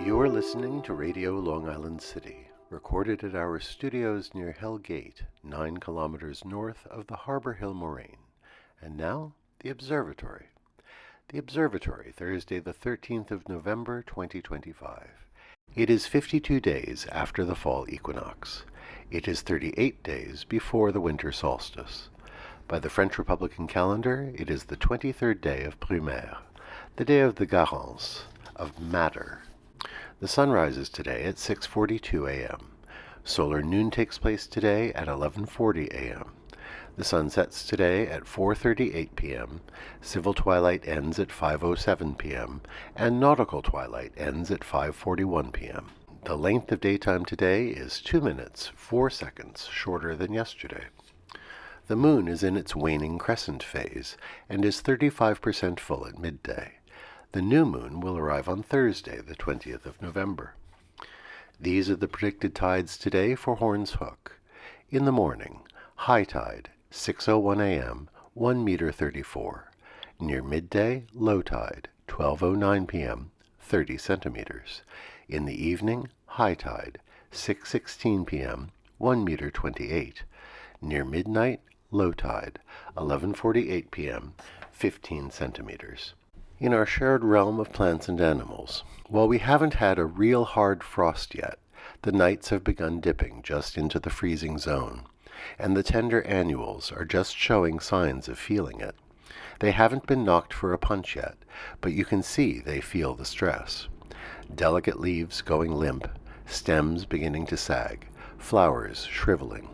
You're listening to Radio Long Island City, recorded at our studios near Hell Gate, 9 kilometers north of the Harbor Hill Moraine. And now, the Observatory. The Observatory, Thursday the 13th of November, 2025. It is 52 days after the fall equinox. It is 38 days before the winter solstice. By the French Republican calendar, it is the 23rd day of Brumaire, the day of the Garance, of matter. The sun rises today at 6:42 a.m. Solar noon takes place today at 11:40 a.m. The sun sets today at 4:38 p.m. Civil twilight ends at 5:07 p.m. and nautical twilight ends at 5:41 p.m. The length of daytime today is 2 minutes, 4 seconds shorter than yesterday. The moon is in its waning crescent phase and is 35% full at midday. The new moon will arrive on Thursday, the 20th of November. These are the predicted tides today for Horns Hook. In the morning, high tide, 6:01 a.m., 1 meter 34. Near midday, low tide, 12:09 p.m., 30 centimeters. In the evening, high tide, 6:16 p.m., 1 meter 28. Near midnight, low tide, 11:48 p.m., 15 centimeters. In our shared realm of plants and animals, while we haven't had a real hard frost yet, the nights have begun dipping just into the freezing zone, and the tender annuals are just showing signs of feeling it. They haven't been knocked for a punch yet, but you can see they feel the stress. Delicate leaves going limp, stems beginning to sag, flowers shriveling.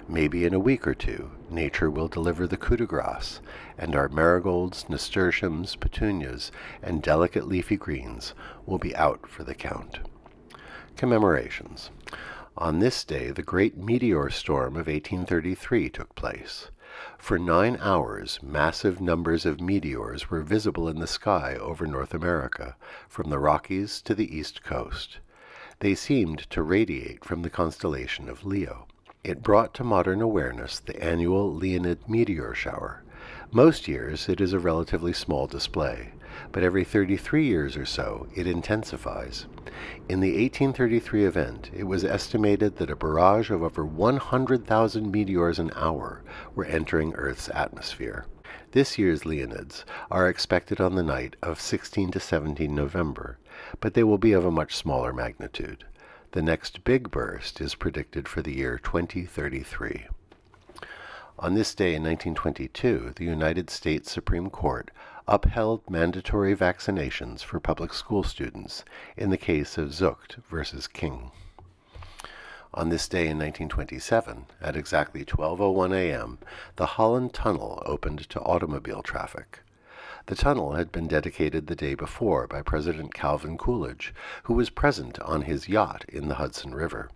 Maybe in a week or two, nature will deliver the coup de grace, and our marigolds, nasturtiums, petunias, and delicate leafy greens will be out for the count. Commemorations. On this day, the great meteor storm of 1833 took place. For 9 hours, massive numbers of meteors were visible in the sky over North America, from the Rockies to the East Coast. They seemed to radiate from the constellation of Leo. It brought to modern awareness the annual Leonid meteor shower. Most years it is a relatively small display, but every 33 years or so it intensifies. In the 1833 event, it was estimated that a barrage of over 100,000 meteors an hour were entering Earth's atmosphere. This year's Leonids are expected on the night of 16 to 17 November, but they will be of a much smaller magnitude. The next big burst is predicted for the year 2033. On this day in 1922, the United States Supreme Court upheld mandatory vaccinations for public school students in the case of Zucht versus King. On this day in 1927, at exactly 12:01 a.m., the Holland Tunnel opened to automobile traffic. The tunnel had been dedicated the day before by President Calvin Coolidge, who was present on his yacht in the Hudson River.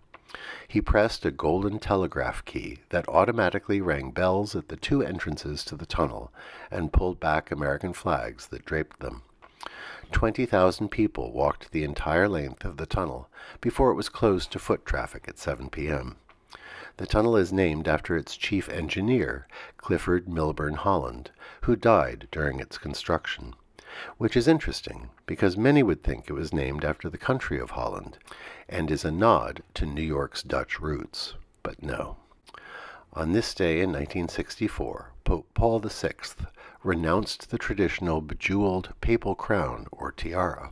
He pressed a golden telegraph key that automatically rang bells at the 2 entrances to the tunnel and pulled back American flags that draped them. 20,000 people walked the entire length of the tunnel before it was closed to foot traffic at 7 p.m. The tunnel is named after its chief engineer, Clifford Milburn Holland, who died during its construction, which is interesting because many would think it was named after the country of Holland and is a nod to New York's Dutch roots, but no. On this day in 1964, Pope Paul VI renounced the traditional bejeweled papal crown or tiara.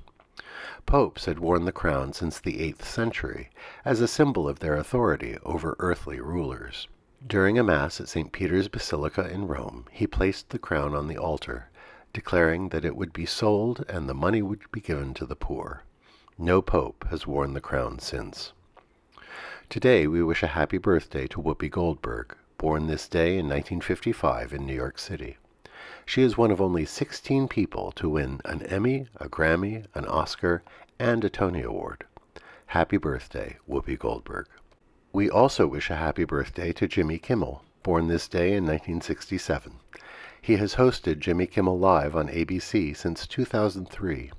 Popes had worn the crown since the 8th century as a symbol of their authority over earthly rulers. During a Mass at St. Peter's Basilica in Rome, he placed the crown on the altar, declaring that it would be sold and the money would be given to the poor. No pope has worn the crown since. Today we wish a happy birthday to Whoopi Goldberg, born this day in 1955 in New York City. She is one of only 16 people to win an Emmy, a Grammy, an Oscar, and a Tony Award. Happy birthday, Whoopi Goldberg. We also wish a happy birthday to Jimmy Kimmel, born this day in 1967. He has hosted Jimmy Kimmel Live on ABC since 2003,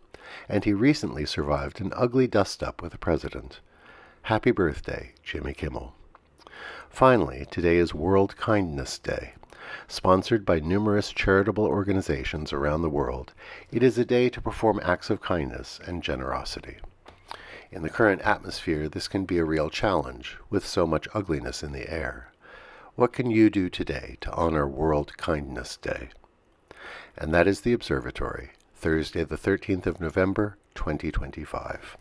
and he recently survived an ugly dust-up with the president. Happy birthday, Jimmy Kimmel. Finally, today is World Kindness Day. Sponsored by numerous charitable organizations around the world, it is a day to perform acts of kindness and generosity. In the current atmosphere, this can be a real challenge, with so much ugliness in the air. What can you do today to honor World Kindness Day? And that is the Observatory, Thursday the 13th of November, 2025.